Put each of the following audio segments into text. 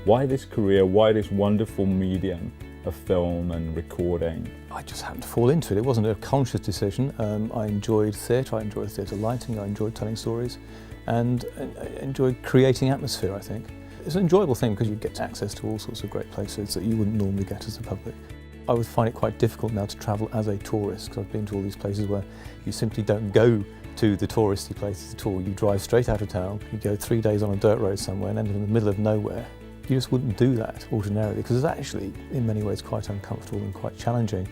Why this career? Why this wonderful medium of film and recording? I just happened to fall into it. It wasn't a conscious decision. I enjoyed theatre, I enjoyed theatre lighting, I enjoyed telling stories, and I enjoyed creating atmosphere, I think. It's an enjoyable thing because you get access to all sorts of great places that you wouldn't normally get as a public. I would find it quite difficult now to travel as a tourist, because I've been to all these places where you simply don't go to the touristy places at all. You drive straight out of town, you go 3 days on a dirt road somewhere and end up in the middle of nowhere. You just wouldn't do that ordinarily, because it's actually in many ways quite uncomfortable and quite challenging,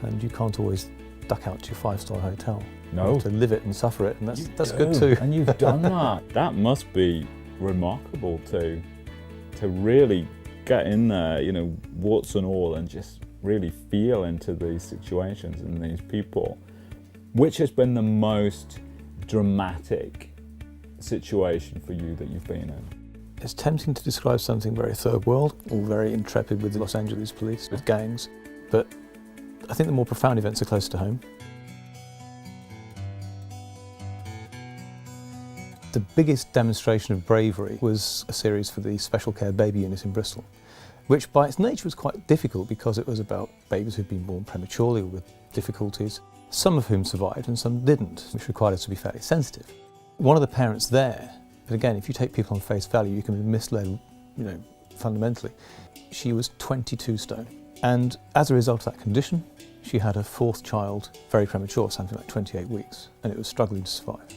and you can't always duck out to your 5-star hotel. No. You have to live it and suffer it, and that's good too. And you've done that. That must be remarkable to really get in there, you know, warts and all, and just really feel into these situations and these people. Which has been the most dramatic situation for you that you've been in? It's tempting to describe something very third world, or very intrepid with the Los Angeles police, with gangs, but I think the more profound events are close to home. The biggest demonstration of bravery was a series for the Special Care Baby Unit in Bristol, which by its nature was quite difficult because it was about babies who'd been born prematurely or with difficulties, some of whom survived and some didn't, which required us to be fairly sensitive. One of the parents there, but again, if you take people on face value, you can be misled, you know, fundamentally. She was 22 stone. And as a result of that condition, she had her 4th child very premature, something like 28 weeks, and it was struggling to survive.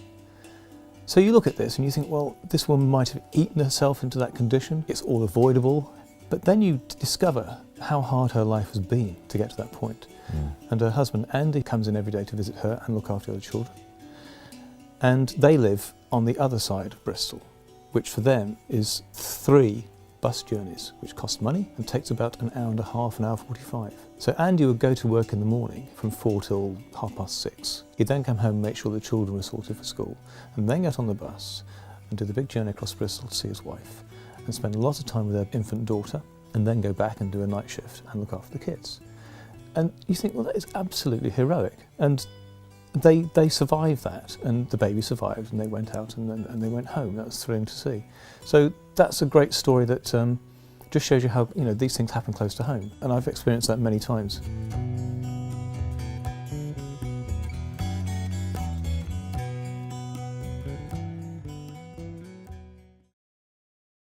So you look at this and you think, well, this woman might have eaten herself into that condition. It's all avoidable. But then you discover how hard her life has been to get to that point. And her husband, Andy, comes in every day to visit her and look after the children. And they live on the other side of Bristol, which for them is 3 bus journeys, which cost money and takes about an hour and a half, an hour 45. So Andy would go to work in the morning from 4 till 6:30. He'd then come home and make sure the children were sorted for school, and then get on the bus and do the big journey across Bristol to see his wife, and spend a lot of time with their infant daughter, and then go back and do a night shift and look after the kids. And you think, well, that is absolutely heroic. And they survived that, and the baby survived, and they went out and they went home. That was thrilling to see. So that's a great story that just shows you how, you know, these things happen close to home, and I've experienced that many times.